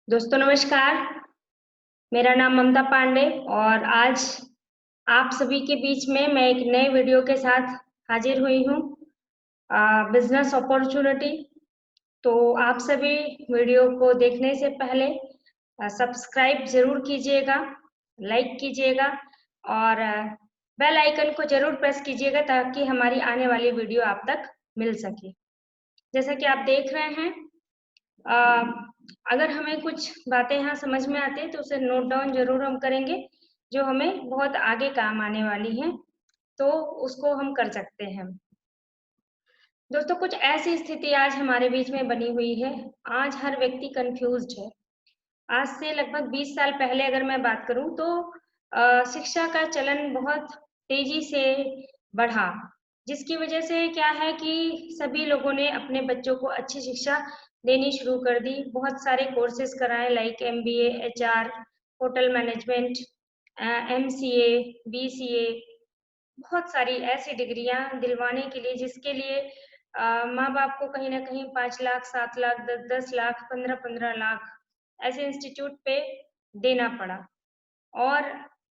दोस्तों नमस्कार। मेरा नाम ममता पांडे और आज आप सभी के बीच में मैं एक नए वीडियो के साथ हाजिर हुई हूँ। Business opportunity. तो आप सभी वीडियो को देखने से पहले सब्सक्राइब जरूर कीजिएगा, लाइक कीजिएगा और बेल आइकन को जरूर प्रेस कीजिएगा ताकि हमारी आने वाली वीडियो आप तक मिल सके। जैसा कि आप देख रहे हैं, अगर हमें कुछ बातें यहाँ समझ में आती है तो उसे नोट डाउन जरूर हम करेंगे, जो हमें बहुत आगे काम आने वाली हैं, तो उसको हम कर सकते हैं। दोस्तों, कुछ ऐसी स्थिति आज हमारे बीच में बनी हुई है। आज हर व्यक्ति कंफ्यूज्ड है। आज से लगभग 20 साल पहले अगर मैं बात करूं तो शिक्षा का चलन बहुत तेजी से बढ़ा, जिसकी वजह से क्या है कि सभी लोगों ने अपने बच्चों को अच्छी शिक्षा देनी शुरू कर दी। बहुत सारे कोर्सेज कराए like MBA, HR, hotel management, MCA, BCA, बहुत सारी ऐसी डिग्रियां दिलवाने के लिए जिसके लिए माँ बाप को कहीं ना कहीं 5 लाख, 7 लाख, 10-10 लाख, 15-15 लाख ऐसे इंस्टीट्यूट पे देना पड़ा। और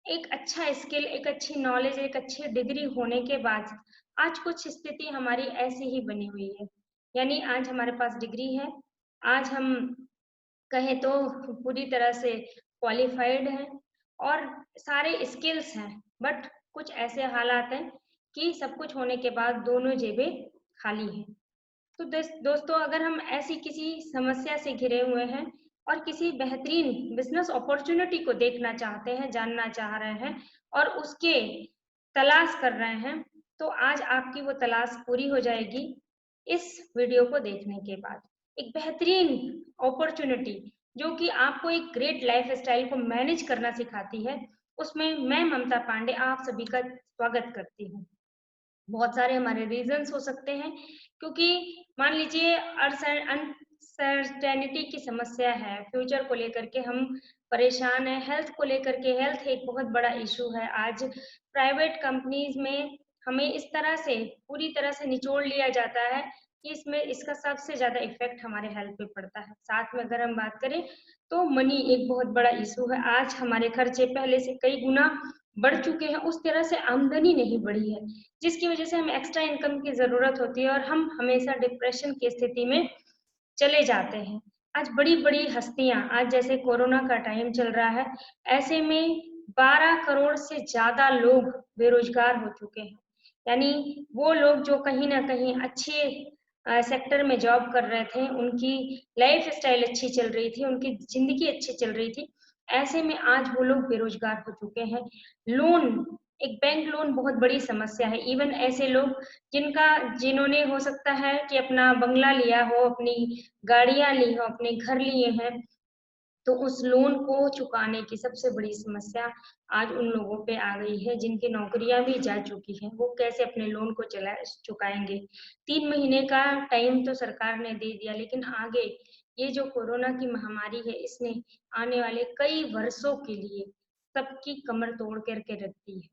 एक अच्छा स्किल, एक अच्छी नॉलेज, एक अच्छी डिग्री होने के बाद आज कुछ स्थिति हमारी ऐसी ही बनी हुई है। यानी आज हमारे पास डिग्री है, आज हम कहें तो पूरी तरह से क्वालिफाइड हैं और सारे स्किल्स हैं, बट कुछ ऐसे हालात हैं कि सब कुछ होने के बाद दोनों जेबें खाली हैं। तो दोस्तों, अगर हम ऐसी किसी समस्या से घिरे हुए हैं और किसी बेहतरीन बिजनेस अपॉर्चुनिटी को देखना चाहते हैं, जानना चाह रहे हैं और उसके तलाश कर रहे हैं, तो आज आपकी वो तलाश पूरी हो जाएगी इस वीडियो को देखने के बाद। एक बेहतरीन अपॉर्चुनिटी जो कि आपको एक ग्रेट लाइफ स्टाइल को मैनेज करना सिखाती है, उसमें मैं ममता पांडे आप सभी का स्वागत करती हूँ। बहुत सारे हमारे रीजंस हो सकते हैं, क्योंकि मान लीजिए अनसर्टेनिटी की समस्या है, फ्यूचर को लेकर के हम परेशान हैं, हेल्थ को लेकर के, हेल्थ एक बहुत बड़ा इशू है। आज प्राइवेट कंपनीज में हमें इस तरह से पूरी तरह से निचोड़ लिया जाता है कि इसमें इसका सबसे ज्यादा इफेक्ट हमारे हेल्थ पे पड़ता है। साथ में अगर हम बात करें तो मनी एक बहुत बड़ा इशू है। आज हमारे खर्चे पहले से कई गुना बढ़ चुके हैं, उस तरह से आमदनी नहीं बढ़ी है, जिसकी वजह से हमें एक्स्ट्रा इनकम की जरूरत होती है और हम हमेशा डिप्रेशन की स्थिति में चले जाते हैं। आज बड़ी बड़ी हस्तियां, आज जैसे कोरोना का टाइम चल रहा है, ऐसे में 12 करोड़ से ज्यादा लोग बेरोजगार हो चुके हैं। यानी वो लोग जो कहीं ना कहीं अच्छे सेक्टर में जॉब कर रहे थे, उनकी लाइफ स्टाइल अच्छी चल रही थी, उनकी जिंदगी अच्छी चल रही थी, ऐसे में आज वो लोग बेरोजगार हो चुके हैं। लोन, एक बैंक लोन बहुत बड़ी समस्या है। इवन ऐसे लोग जिन्होंने हो सकता है कि अपना बंगला लिया हो, अपनी गाड़ियां ली हो, अपने घर लिए हैं, तो उस लोन को चुकाने की सबसे बड़ी समस्या आज उन लोगों पे आ गई है जिनकी नौकरियां भी जा चुकी हैं। वो कैसे अपने लोन को चुकाएंगे? 3 महीने का टाइम तो सरकार ने दे दिया, लेकिन आगे ये जो कोरोना की महामारी है, इसने आने वाले कई वर्षों के लिए सबकी कमर तोड़ करके रख दी है।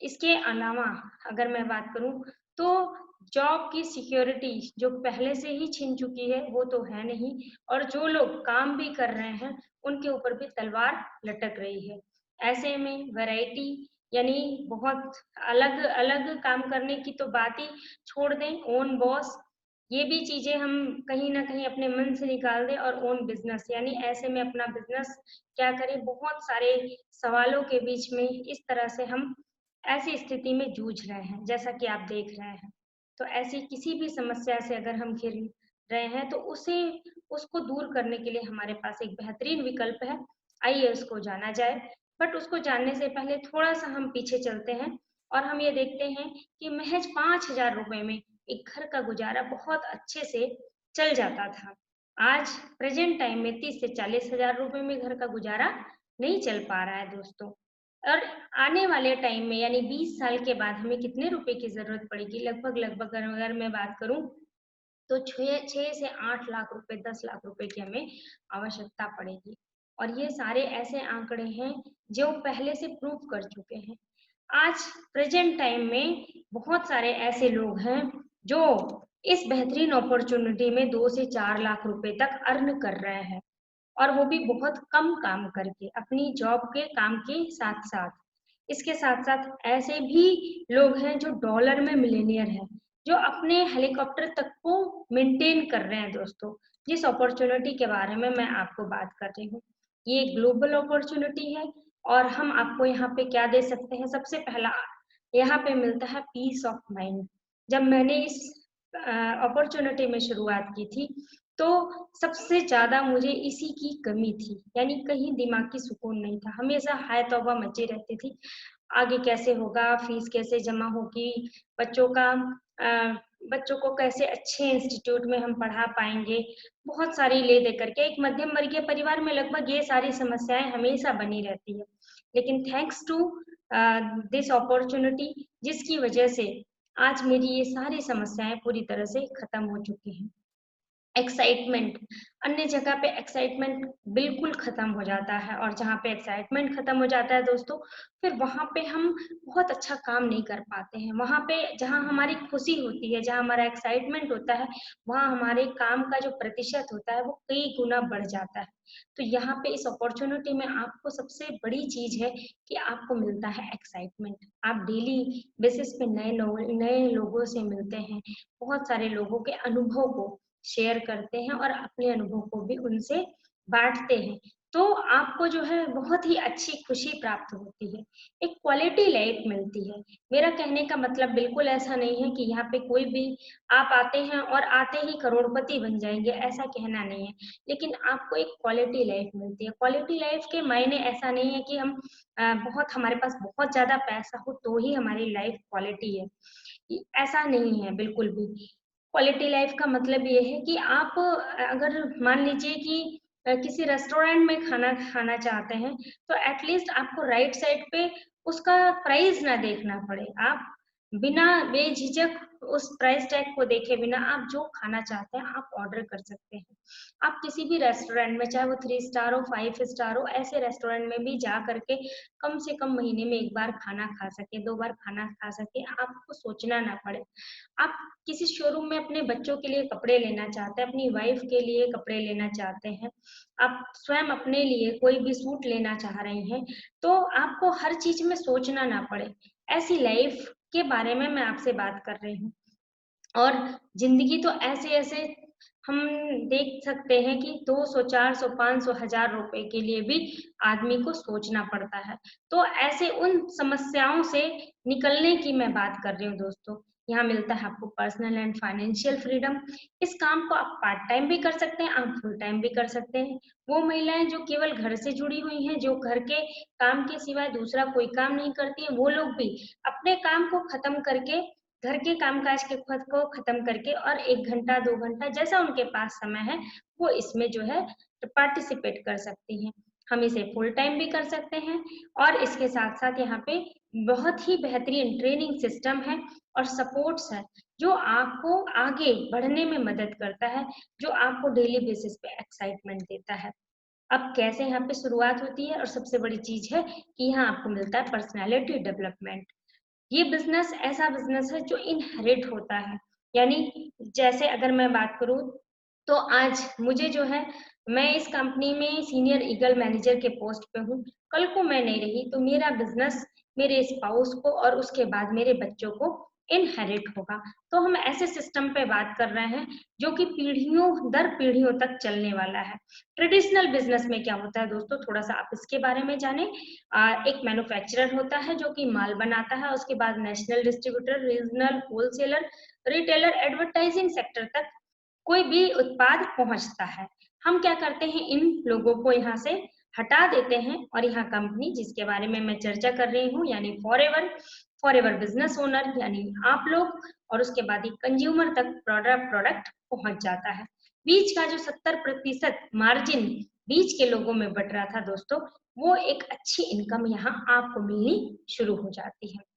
इसके अलावा अगर मैं बात करूं तो जॉब की सिक्योरिटी जो पहले से ही छिन चुकी है वो तो है नहीं, और जो लोग काम भी कर रहे हैं उनके ऊपर भी तलवार लटक रही है। ऐसे में वैरायटी, यानी बहुत अलग अलग काम करने की तो बात ही छोड़ दें, ओन बॉस, ये भी चीजें हम कहीं ना कहीं अपने मन से निकाल दें और ओन बिजनेस, यानी ऐसे में अपना बिजनेस क्या करें। बहुत सारे सवालों के बीच में इस तरह से हम ऐसी स्थिति में जूझ रहे हैं, जैसा कि आप देख रहे हैं। तो ऐसी किसी भी समस्या से अगर हम घिर रहे हैं तो उसे उसको दूर करने के लिए हमारे पास एक बेहतरीन विकल्प है। आइए उसको जाना जाए। बट उसको जानने से पहले थोड़ा सा हम पीछे चलते हैं और हम ये देखते हैं कि महज 5,000 रुपए में एक घर का गुजारा बहुत अच्छे से चल जाता था। आज प्रेजेंट टाइम में 30 से 40 हजार रुपए में घर का गुजारा नहीं चल पा रहा है दोस्तों। और आने वाले टाइम में यानी 20 साल के बाद हमें कितने रुपए की जरूरत पड़ेगी? लगभग लगभग अगर मैं बात करूं तो 6 से 8 लाख रुपए, 10 लाख रुपए की हमें आवश्यकता पड़ेगी। और ये सारे ऐसे आंकड़े हैं जो पहले से प्रूव कर चुके हैं। आज प्रेजेंट टाइम में बहुत सारे ऐसे लोग हैं जो इस बेहतरीन अपॉर्चुनिटी में 2 से 4 लाख रुपए तक अर्न कर रहे हैं। और वो भी बहुत कम काम करके, अपनी जॉब के काम के साथ-साथ। इसके साथ-साथ ऐसे भी लोग हैं जो डॉलर में मिलियनेयर हैं, जो अपने हेलीकॉप्टर तक को मेंटेन कर रहे हैं दोस्तों। जिस अपॉर्च्युनिटी के बारे में मैं आपको बात कर रही हूँ, ये ग्लोबल अपॉर्च्युनिटी है और हम आपको यहाँ पे क्या दे सकते हैं, सबसे पहला यहाँ पे मिलता है पीस ऑफ माइंड। जब मैंने इस अपॉर्च्युनिटी में शुरुआत की थी, तो सबसे ज़्यादा मुझे इसी की कमी थी, यानी कहीं दिमागी सुकून नहीं था, हमेशा हाय तौबा मची रहती थी। आगे कैसे होगा, फीस कैसे जमा होगी, बच्चों का अ, बच्चों को कैसे अच्छे इंस्टीट्यूट में हम पढ़ा पाएँगे, बहुत सारी ले दे करके एक मध्यम वर्गीय परिवार में लगभग ये सारी समस्याएँ हमेशा बनी रहती है। लेकिन थैंक्स टू दिस अपॉर्च्युनिटी, जिसकी वजह से आज मेरी ये सारी समस्याएँ पूरी तरह से खत्म हो चुकी हैं। एक्साइटमेंट, अन्य जगह पे एक्साइटमेंट बिल्कुल खत्म हो जाता है और जहाँ पे एक्साइटमेंट खत्म हो जाता है दोस्तों, फिर वहाँ पे हम बहुत अच्छा काम नहीं कर पाते हैं। वहाँ पे जहाँ हमारी खुशी होती है, जहाँ हमारा एक्साइटमेंट होता है, वहाँ हमारे काम का जो प्रतिशत होता है वो कई गुना बढ़ जाता है। तो यहाँ पे इस अपॉर्च्युनिटी में आपको सबसे बड़ी चीज़ है कि आपको मिलता है एक्साइटमेंट। आप डेली बेसिस पे नए लोगों से मिलते हैं, बहुत सारे लोगों के अनुभव को शेयर करते हैं और अपने अनुभव को भी उनसे बाँटते हैं। तो आपको जो है बहुत ही अच्छी खुशी प्राप्त होती है, एक क्वालिटी लाइफ़ मिलती है। मेरा कहने का मतलब बिल्कुल ऐसा नहीं है कि यहाँ पे कोई भी आप आते हैं और आते ही करोड़पति बन जाएँगे, ऐसा कहना नहीं है। लेकिन आपको एक क्वालिटी लाइफ़ मिलती है। क्वालिटी लाइफ़ के मायने ऐसा नहीं है कि हम बहुत हमारे पास बहुत ज़्यादा पैसा हो तो ही हमारी लाइफ़ क्वालिटी है। ऐसा नहीं है बिल्कुल भी। क्वालिटी लाइफ़ का मतलब ये है कि आप अगर मान लीजिए कि किसी रेस्टोरेंट में खाना खाना चाहते हैं, तो एट लीस्ट आपको राइट साइड पे उसका प्राइस ना देखना पड़े। आप बिना बेझिझक उस प्राइस टैग को देखे बिना आप जो खाना चाहते हैं, आप ऑर्डर कर सकते हैं। आप किसी भी रेस्टोरेंट में, चाहे वो 3 स्टार हो, 5 स्टार हो, ऐसे रेस्टोरेंट में भी जा कर के कम से कम महीने में 1 बार खाना खा सकें, 2 बार खाना खा सकें, आपको सोचना ना पड़े। आप किसी शोरूम में अपने बच्चों के लिए कपड़े लेना चाहते हैं, अपनी वाइफ के लिए कपड़े लेना चाहते हैं, आप स्वयं अपने लिए कोई भी सूट लेना चाह रही हैं, तो आपको हर चीज़ में सोचना ना पड़े। ऐसी लाइफ़ के बारे में मैं आपसे बात कर रही हूँ। और ज़िंदगी तो ऐसे-ऐसे हम देख सकते हैं कि 200, 400, 500, हज़ार रुपए के लिए भी आदमी को सोचना पड़ता है। तो ऐसे उन समस्याओं से निकलने की मैं बात कर रही हूँ दोस्तों। यहाँ मिलता है आपको पर्सनल एंड फाइनेंशियल फ्रीडम। इस काम को आप पार्ट टाइम भी कर सकते हैं, आप फुल टाइम भी कर सकते हैं। वो महिलाएँ जो केवल घर से जुड़ी हुई हैं, जो घर के काम के सिवाय दूसरा कोई काम नहीं करती हैं, वो लोग भी अपने काम को खत्म करके घर के कामकाज के खुद को खत्म करके और 1 घंटा 2 घंटा जैसा उनके पास समय है, वो इसमें जो है पार्टिसिपेट कर सकती हैं। हम इसे फुल टाइम भी कर सकते हैं और इसके साथ-साथ यहाँ पे बहुत ही बेहतरीन ट्रेनिंग सिस्टम है और सपोर्ट्स है, जो आपको आगे बढ़ने में मदद करता है, जो आपको डेली बेसिस पे एक्साइटमेंट देता है। अब कैसे यहाँ पे शुरुआत होती है और सबसे बड़ी चीज़ है कि यहाँ आपको मिलता है पर्सनैलिटी डेवलपमेंट। ये बिज़नेस ऐसा बिज़नेस है जो इनहेरिट होता है। यानी जैसे अगर मैं बात करूँ, तो आज मुझे जो है मैं इस कंपनी में सीनियर ईगल मैनेजर के पोस्ट पे हूँ। कल को मैं नहीं रही तो मेरा बिज़नेस मेरे स्पाउस को और उसके बाद मेरे बच्चों को इनहेरिट होगा। तो हम ऐसे सिस्टम पे बात कर रहे हैं जो कि पीढ़ियों दर पीढ़ियों तक चलने वाला है। ट्रेडिशनल बिज़नेस में क्या होता है दोस्तों, थोड़ा-सा आप इसके बारे में जानें। एक मैन्युफैक्चरर होता है जो कि माल बनाता है, उसके बाद national distributor, regional wholesaler, retailer, advertising sector तक कोई भी उत्पाद पहुंचता है। हम क्या करते हैं, इन लोगों को यहाँ से हटा देते हैं और यहाँ कंपनी जिसके बारे में मैं चर्चा कर रही हूँ यानी फॉरएवर बिजनेस ओनर यानी आप लोग, और उसके बाद ही कंज्यूमर तक प्रोडक्ट पहुंच जाता है। बीच का जो 70% मार्जिन बीच के लोगों में बट रहा था दोस्तों, वो एक अच्छी इनकम यहाँ आपको मिलनी शुरू हो जाती है।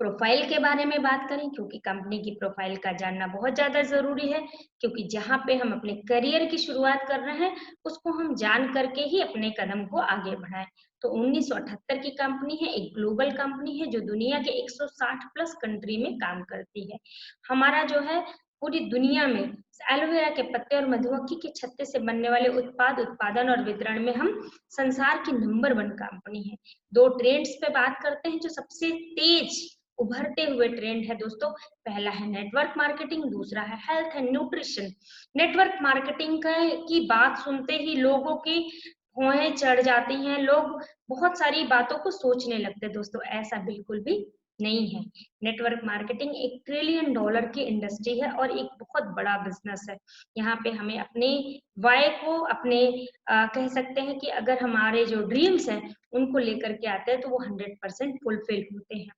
प्रोफाइल के बारे में बात करें, क्योंकि कंपनी की प्रोफाइल का जानना बहुत ज़्यादा ज़रूरी है, क्योंकि जहाँ पे हम अपने करियर की शुरुआत कर रहे हैं, उसको हम जान करके ही अपने कदम को आगे बढ़ाएँ। तो 1978 की कंपनी है, एक ग्लोबल कंपनी है जो दुनिया के 160 प्लस कंट्री में काम करती है। हमारा जो है पूरी दुनिया में एलोवेरा के पत्ते और मधुमक्खी के छत्ते से बनने वाले उत्पाद उत्पादन और वितरण में हम संसार की नंबर 1 कंपनी है। 2 ट्रेंड्स पे बात करते हैं जो सबसे तेज उभरते हुए ट्रेंड है दोस्तों। पहला है नेटवर्क मार्केटिंग, दूसरा है health and nutrition. Network marketing की बात सुनते ही लोगों की भौहें चढ़ जाती हैं, लोग बहुत सारी बातों को सोचने लगते हैं दोस्तों, ऐसा बिल्कुल भी नहीं है। नेटवर्क मार्केटिंग एक ट्रिलियन डॉलर की इंडस्ट्री है और एक बहुत बड़ा बिजनेस है। यहाँ पे हमें अपने वाय को अपने कह सकते हैं कि अगर हमारे जो ड्रीम्स हैं उनको लेकर के आते हैं तो वो 100% फुलफिल होते हैं।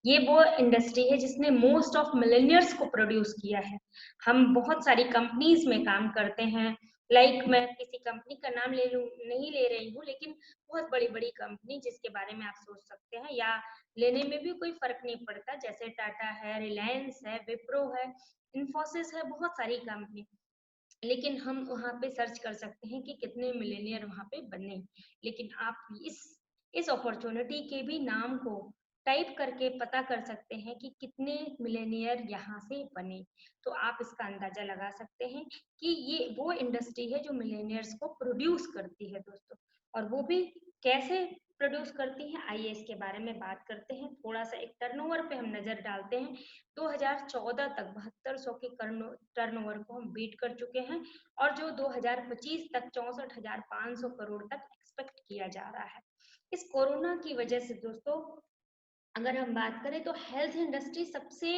ये वो इंडस्ट्री है जिसने मोस्ट ऑफ मिलेनियर्स को प्रोड्यूस किया है। हम बहुत सारी कंपनीज में काम करते हैं, मैं किसी कंपनी का नाम नहीं ले रही हूँ, लेकिन बहुत बड़ी बड़ी कंपनी जिसके बारे में आप सोच सकते हैं या लेने में भी कोई फर्क नहीं पड़ता, जैसे टाटा है, रिलायंस है, विप्रो है, इन्फोसिस है, बहुत सारी कंपनी। लेकिन हम वहाँ पे सर्च कर सकते हैं कि कितने मिलेनियर वहाँ पे बने। लेकिन आप इस अपॉर्चुनिटी के भी नाम को टाइप करके पता कर सकते हैं कि कितने मिलेनियर यहाँ से बने। तो आप इसका अंदाजा लगा सकते हैं कि ये वो इंडस्ट्री है जो मिलेनियर्स को प्रोड्यूस करती है दोस्तों। और वो भी कैसे प्रोड्यूस करती हैं, आइए इसके बारे में बात करते हैं। थोड़ा सा एक टर्नओवर पे हम नजर डालते हैं। 2014 तक 7200 के टर्नओवर को हम बीट कर चुके हैं और जो 2025 तक 64,500 करोड़ तक एक्सपेक्ट किया जा रहा है। इस कोरोना की वजह से दोस्तों अगर हम बात करें तो हेल्थ इंडस्ट्री सबसे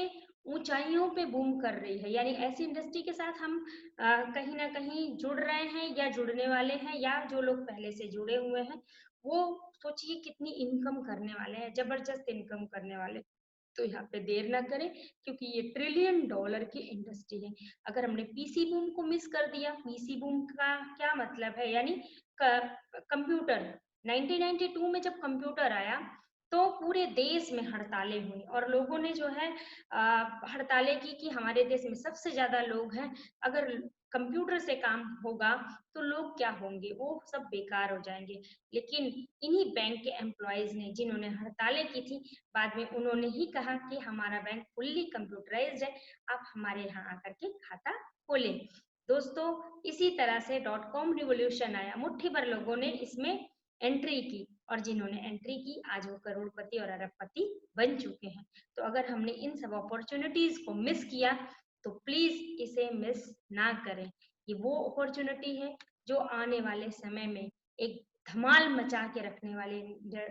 ऊंचाइयों पे बूम कर रही है। यानी ऐसी इंडस्ट्री के साथ हम कहीं ना कहीं जुड़ रहे हैं या जुड़ने वाले हैं, या जो लोग पहले से जुड़े हुए हैं वो सोचिए कितनी इनकम करने वाले हैं, जबरदस्त इनकम करने वाले। तो यहाँ पे देर ना करें क्योंकि ये ट्रिलियन डॉलर की इंडस्ट्री है। अगर हमने पीसी बूम को मिस कर दिया, पीसी बूम का क्या मतलब है, यानी कंप्यूटर 1992 में जब कंप्यूटर आया तो पूरे देश में हड़तालें हुई और लोगों ने जो है हड़तालें की कि हमारे देश में सबसे ज्यादा लोग हैं, अगर कंप्यूटर से काम होगा तो लोग क्या होंगे, वो सब बेकार हो जाएंगे। लेकिन इन्हीं बैंक के एम्प्लॉयज ने जिन्होंने हड़तालें की थी, बाद में उन्होंने ही कहा कि हमारा बैंक फुल्ली कंप्यूटराइज्ड है, आप हमारे यहाँ आकर के खाता खोलें। दोस्तों इसी तरह से .com रिवॉल्यूशन आया, मुट्ठी भर लोगों ने इसमें एंट्री की और जिन्होंने एंट्री की आज वो करोड़पति और अरबपति बन चुके हैं। तो अगर हमने इन सब अपॉर्चुनिटीज को मिस किया तो प्लीज इसे मिस ना करें। ये वो अपॉर्चुनिटी है जो आने वाले समय में एक धमाल मचा के रखने वाली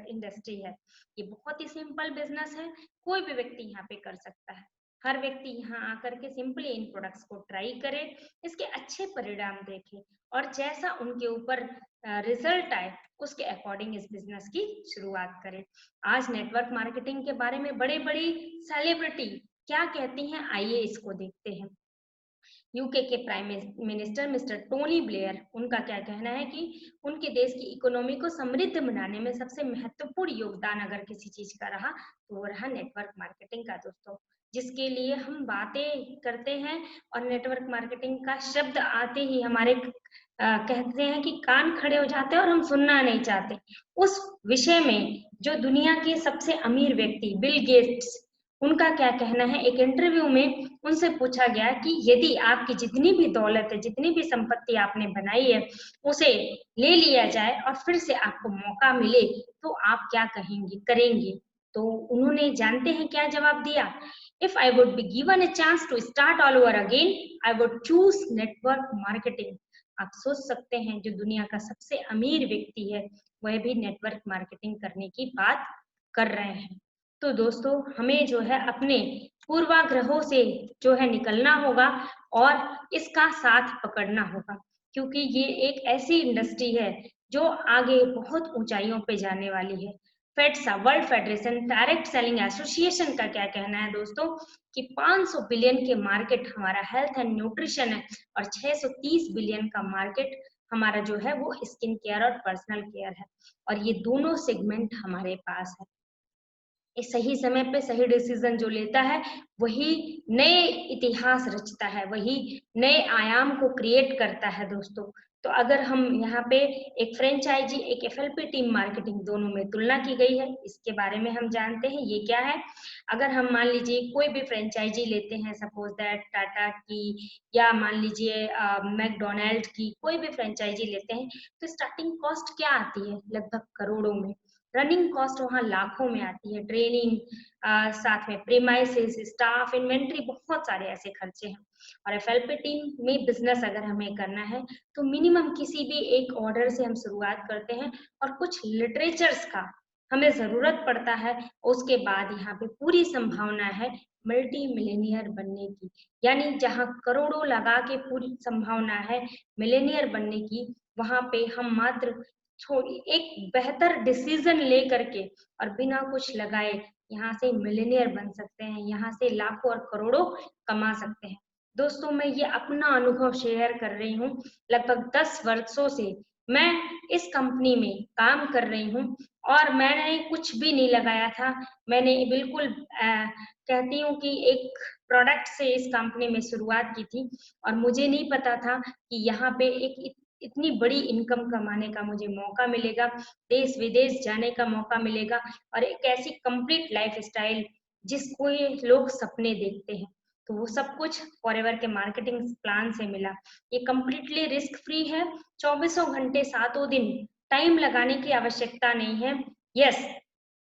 इंडस्ट्री है। ये बहुत ही सिंपल बिजनेस है, कोई भी व्यक्ति यहाँ पे कर सकता है। हर व्यक्ति यहाँ आकर के सिंपली इन प्रोडक्ट्स को ट्राई करे, इसके अच्छे परिणाम देखे और जैसा उनके ऊपर रिजल्ट आए उसके अकॉर्डिंग इस बिजनेस की शुरुआत करें। आज नेटवर्क मार्केटिंग के बारे में बड़े बड़ी सेलिब्रिटी क्या कहती हैं, आइए इसको देखते हैं। यूके के prime minister mister Tony Blair, उनका क्या कहना है कि उनके देश की इकोनॉमी को समृद्ध बनाने में सबसे महत्वपूर्ण योगदान अगर किसी चीज का रहा तो वो रहा नेटवर्क मार्केटिंग का दोस्तों, जिसके लिए हम बातें करते हैं और नेटवर्क मार्केटिंग का शब्द आते ही हमारे कहते हैं कि कान खड़े हो जाते हैं और हम सुनना नहीं चाहते। उस विषय में जो दुनिया के सबसे अमीर व्यक्ति बिल गेट्स, उनका क्या कहना है, एक इंटरव्यू में उनसे पूछा गया कि यदि आपकी जितनी भी दौलत है, जितनी भी संपत्ति आपने बनाई है, उसे ले लिया जाए और फिर से आपको मौका मिले तो आप क्या कहेंगे, करेंगे? तो उन्होंने जानते हैं क्या जवाब दिया? If I would be given a chance to start all over again, I would choose network marketing. आप सोच सकते हैं जो दुनिया का सबसे अमीर व्यक्ति है वह भी नेटवर्क मार्केटिंग करने की बात कर रहे हैं। तो दोस्तों हमें जो है अपने पूर्वाग्रहों से जो है निकलना होगा और इसका साथ पकड़ना होगा, क्योंकि ये एक ऐसी इंडस्ट्री है जो आगे बहुत ऊंचाइयों पे जाने वाली है। FEDSA, world federation direct selling association का क्या कहना है दोस्तों कि 500 बिलियन के मार्केट हमारा हेल्थ एंड न्यूट्रिशन है और 630 बिलियन का मार्केट हमारा जो है वो स्किन केयर और पर्सनल केयर है, और ये दोनों सेगमेंट हमारे पास है। सही समय पे सही डिसीजन जो लेता है, वही नए इतिहास रचता है, वही नए आयाम को क्रिएट करता है दोस्तों। तो अगर हम यहाँ पे एक फ्रेंचाइज़ी, एक एफएलपी टीम मार्केटिंग दोनों में तुलना की गई है, इसके बारे में हम जानते हैं ये क्या है। अगर हम मान लीजिए कोई भी फ्रेंचाइज़ी लेते हैं, सपोज़ दैट टाटा की या मान लीजिए मैकडॉनल्ड की, कोई भी फ्रेंचाइज़ी लेते हैं, तो स्टार्टिंग कॉस्ट क्या आती है? लगभग करोड़ों में। रनिंग कॉस्ट वहाँ लाखों में आती है, ट्रेनिंग साथ में प्रीमाइसेस, स्टाफ, इन्वेंट्री, बहुत सारे ऐसे खर्चे हैं। और एफएलपी टीम में बिजनेस अगर हमें करना है तो मिनिमम किसी भी एक ऑर्डर से हम शुरुआत करते हैं और कुछ लिटरेचर्स का हमें जरूरत पड़ता है। उसके बाद यहाँ पे पूरी संभावना है मल्टी मिलेनियर बनने की, यानी जहाँ करोड़ों लगा के पूरी संभावना है मिलेनियर बनने की, वहां पे हम मात्र थोड़ी एक बेहतर डिसीजन ले करके और बिना कुछ लगाए यहाँ से मिलेनियर बन सकते हैं, यहाँ से लाखों और करोड़ों कमा सकते हैं। दोस्तों, मैं ये अपना अनुभव शेयर कर रही हूँ। लगभग 10 वर्षों से मैं इस कंपनी में काम कर रही हूँ और मैंने कुछ भी नहीं लगाया था। मैंने बिल्कुल कहती हूँ कि एक प्रोडक्ट से इस कंपनी में शुरुआत की थी और मुझे नहीं पता था कि यहाँ पे एक इतनी बड़ी इनकम कमाने का मुझे मौका मिलेगा, देश विदेश जाने का मौका मिलेगा और एक ऐसी कंप्लीट लाइफ स्टाइल जिसको ये लोग सपने देखते हैं। तो वो सब कुछ फॉरएवर के मार्केटिंग प्लान से मिला। ये कंप्लीटली रिस्क फ्री है, चौबीसों घंटे सातों दिन, टाइम लगाने की आवश्यकता नहीं है। यस,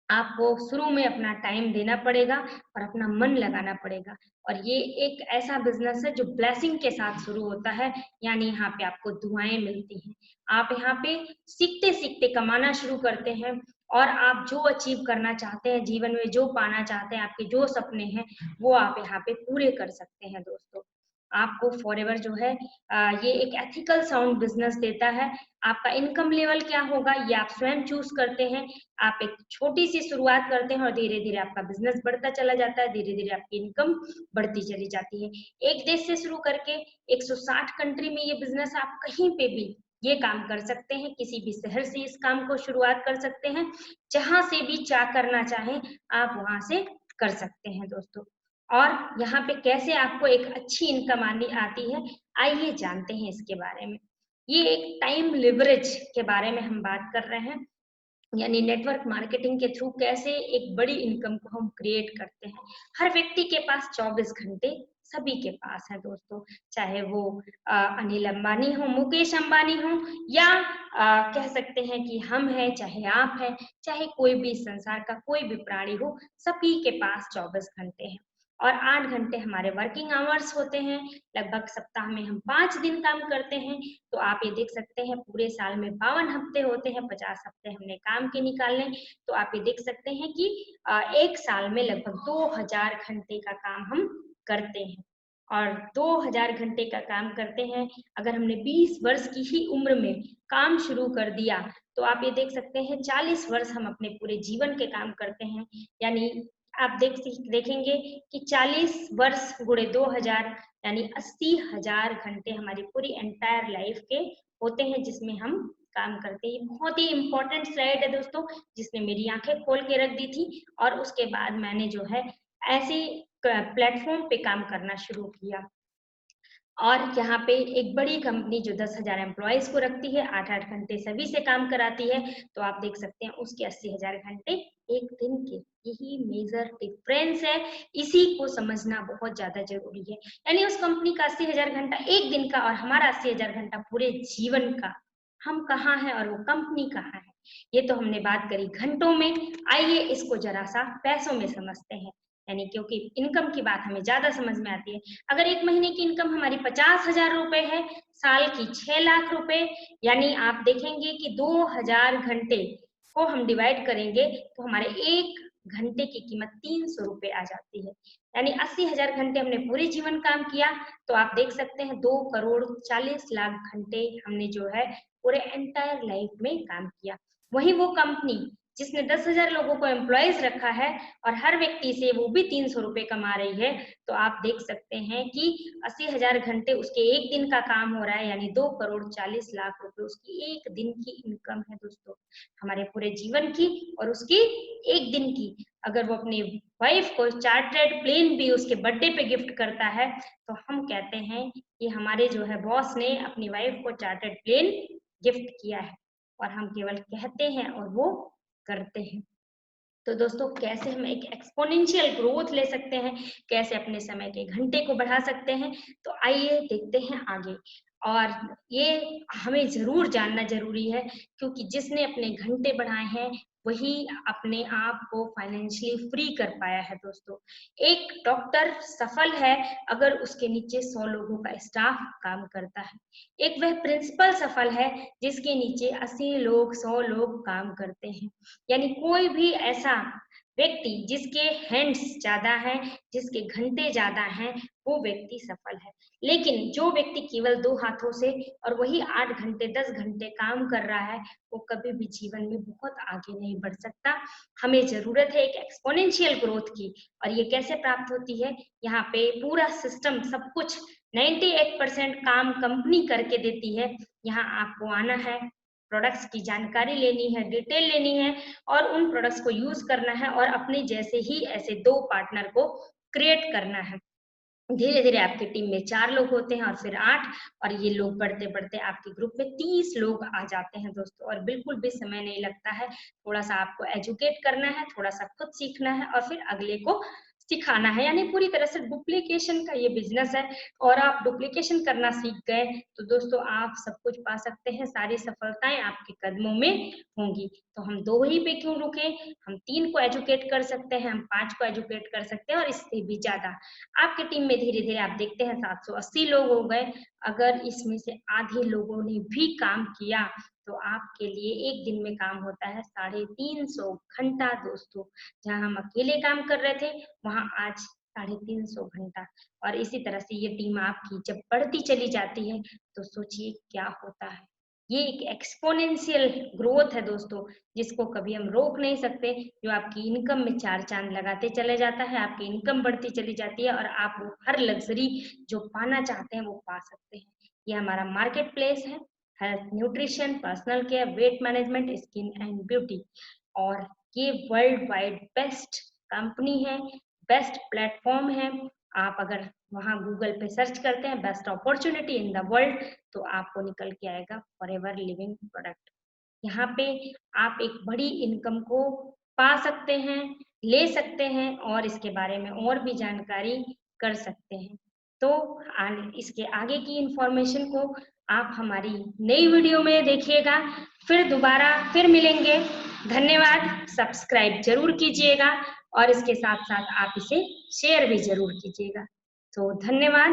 आपको शुरू में अपना टाइम देना पड़ेगा और अपना मन लगाना पड़ेगा। और ये एक ऐसा बिजनेस है जो ब्लेसिंग के साथ शुरू होता है, यानी यहाँ पे आपको दुआएं मिलती हैं। आप यहाँ पे सीखते सीखते कमाना शुरू करते हैं और आप जो अचीव करना चाहते हैं जीवन में, जो पाना चाहते हैं, आपके जो सपने हैं, वो आप यहाँ पे पूरे कर सकते हैं दोस्तों। आपको फॉरएवर जो है ये एक एथिकल साउंड बिजनेस देता है। आपका इनकम लेवल क्या होगा ये आप स्वयं चूज करते हैं। आप एक छोटी सी शुरुआत करते हैं और धीरे धीरे आपका बिजनेस बढ़ता चला जाता है, धीरे धीरे आपकी इनकम बढ़ती चली जाती है। एक देश से शुरू करके 160 कंट्री में ये बिजनेस आप कहीं पे भी ये काम कर सकते हैं, किसी भी शहर से इस काम को शुरुआत कर सकते हैं, जहां से भी करना चाहें आप वहां से कर सकते हैं दोस्तों। और यहाँ पे कैसे आपको एक अच्छी इनकम आनी आती है, आइए जानते हैं इसके बारे में। ये एक टाइम लिवरेज के बारे में हम बात कर रहे हैं, यानी नेटवर्क मार्केटिंग के थ्रू कैसे एक बड़ी इनकम को हम क्रिएट करते हैं। हर व्यक्ति के पास 24 घंटे सभी के पास है दोस्तों, चाहे वो अनिल अंबानी हो, मुकेश अंबानी हो, या कह सकते हैं कि हम हैं, चाहे आप हैं, चाहे कोई भी संसार का कोई भी प्राणी हो, सभी के पास 24 घंटे हैं। और 8 घंटे हमारे वर्किंग आवर्स होते हैं। लगभग सप्ताह में हम 5 दिन काम करते हैं। तो आप ये देख सकते हैं पूरे साल में 52 हफ्ते होते हैं, 50 हफ्ते हमने काम के निकालने। तो आप ये देख सकते हैं कि एक साल में लगभग 2000 घंटे का काम हम करते हैं। और 2000 घंटे का काम करते हैं, अगर हमने 20 वर्ष की ही उम्र में काम शुरू कर दिया, तो आप ये देख सकते हैं 40 वर्ष हम अपने पूरे जीवन के काम करते हैं। यानी आप देखेंगे कि 40 वर्ष गुणे 2000 यानी 80,000 घंटे हमारी पूरी एंटायर लाइफ के होते हैं जिसमें हम काम करते हैं। बहुत ही इंपॉर्टेंट स्लाइड है दोस्तों, जिसने मेरी आंखें खोल के रख दी थी और उसके बाद मैंने जो है ऐसे प्लेटफॉर्म पे काम करना शुरू किया। और यहाँ पे एक बड़ी कंपनी जो 10,000 एम्प्लॉयज को रखती है, 8-8 घंटे सभी से काम कराती है, तो आप देख सकते हैं उसके 80,000 घंटे एक दिन के। यही मेजर डिफरेंस है, इसी को समझना बहुत ज्यादा जरूरी है। यानी उस कंपनी का 80,000 घंटा एक दिन का और हमारा 80,000 घंटा पूरे जीवन का। हम कहाँ हैं और वो कंपनी कहाँ है, ये तो हमने बात करी घंटों में। आइए इसको जरा सा पैसों में समझते हैं, यानी क्योंकि इनकम की बात हमें ज्यादा समझ में आती है। अगर एक महीने की इनकम हमारी 50,000 रुपए है, साल की 6 लाख रुपए, यानी आप देखेंगे कि 2000 घंटे को हम डिवाइड करेंगे तो हमारे एक घंटे की कीमत 300 रुपए आ जाती है। यानी 80,000 घंटे हमने पूरे जीवन काम किया, तो आप देख सकते हैं 2,40,00,000 घंटे हमने जो है पूरे एंटायर लाइफ में काम किया। वही वो कंपनी जिसने 10,000 लोगों को एम्प्लॉयज रखा है और हर व्यक्ति से वो भी 300 रुपए कमा रही है, तो आप देख सकते हैं कि 80,000 घंटे उसके एक दिन का काम हो रहा है, यानी 2,40,00,000 रुपए उसकी एक दिन की इनकम है दोस्तों, हमारे पूरे जीवन की और उसकी एक दिन की। अगर वो अपनी वाइफ को चार्टर्ड प्लेन भी उसके बर्थडे पे गिफ्ट करता है, तो हम कहते हैं कि हमारे जो है बॉस ने अपनी वाइफ को चार्टर्ड प्लेन गिफ्ट किया है, और हम केवल कहते हैं और वो करते हैं। तो दोस्तों, कैसे हम एक एक्सपोनेंशियल ग्रोथ ले सकते हैं, कैसे अपने समय के घंटे को बढ़ा सकते हैं, तो आइए देखते हैं आगे। और ये हमें ज़रूर जानना ज़रूरी है, क्योंकि जिसने अपने घंटे बढ़ाए हैं, वही अपने आप को फाइनेंशियली फ्री कर पाया है दोस्तों। एक डॉक्टर सफल है अगर उसके नीचे 100 लोगों का स्टाफ काम करता है। एक वह प्रिंसिपल सफल है जिसके नीचे 80 लोग, 100 लोग काम करते हैं। यानी कोई भी ऐसा व्यक्ति जिसके हैंड्स ज्यादा हैं, जिसके घंटे ज्यादा हैं, वो व्यक्ति सफल है। लेकिन जो व्यक्ति केवल 2 हाथों से और वही 8 घंटे 10 घंटे काम कर रहा है, वो कभी भी जीवन में बहुत आगे नहीं बढ़ सकता। हमें जरूरत है एक एक्सपोनेंशियल ग्रोथ की, और ये कैसे प्राप्त होती है? यहाँ पे पूरा सिस्टम सब कुछ 98% काम कंपनी करके देती है। यहाँ आपको आना है, प्रोडक्ट्स की जानकारी लेनी है, डिटेल लेनी है, और उन प्रोडक्ट्स को यूज करना है, और अपने जैसे ही ऐसे 2 पार्टनर को क्रिएट करना है। धीरे धीरे आपकी टीम में 4 लोग होते हैं, और फिर 8, और ये लोग बढ़ते बढ़ते आपके ग्रुप में 30 लोग आ जाते हैं दोस्तों। और बिल्कुल भी समय नहीं लगता है, थोड़ा सा आपको एजुकेट करना है, थोड़ा सा खुद सीखना है, और फिर अगले को सिखाना है। यानी पूरी तरह से डुप्लीकेशन का ये बिजनेस है, और आप डुप्लीकेशन करना सीख गए तो दोस्तों आप सब कुछ पा सकते हैं, सारी सफलताएं आपके कदमों में होंगी। तो हम 2 ही पे क्यों रुके? हम 3 को एजुकेट कर सकते हैं, हम 5 को एजुकेट कर सकते हैं, और इससे भी ज्यादा। आपकी टीम में धीरे धीरे आप देखते हैं 780 लोग हो गए। अगर इसमें से आधे लोगों ने भी काम किया, तो आपके लिए एक दिन में काम होता है 350 घंटा दोस्तों। जहां हम अकेले काम कर रहे थे, वहां आज 350 घंटा। और इसी तरह से ये टीम आपकी जब बढ़ती चली जाती है, तो सोचिए क्या होता है। ये एक एक्सपोनेंशियल ग्रोथ है दोस्तों, जिसको कभी हम रोक नहीं सकते, जो आपकी इनकम में 4 चांद लगाते चले जाता है। आपकी इनकम बढ़ती चली जाती है, और आप वो हर लग्जरी जो पाना चाहते हैं वो पा सकते हैं। ये हमारा मार्केट प्लेस है, health, nutrition, personal care, weight management, skin and beauty. और ये वर्ल्ड वाइड बेस्ट कंपनी है, बेस्ट प्लेटफॉर्म है। आप अगर वहां गूगल पे सर्च करते हैं best opportunity in the world, तो आपको निकल के आएगा फॉरएवर लिविंग प्रोडक्ट। यहाँ पे आप एक बड़ी इनकम को पा सकते हैं, ले सकते हैं, और इसके बारे में और भी जानकारी कर सकते हैं। तो इसके आगे की इंफॉर्मेशन को आप हमारी नई वीडियो में देखिएगा। फिर दोबारा फिर मिलेंगे। धन्यवाद। सब्सक्राइब जरूर कीजिएगा, और इसके साथ साथ आप इसे शेयर भी जरूर कीजिएगा। तो धन्यवाद।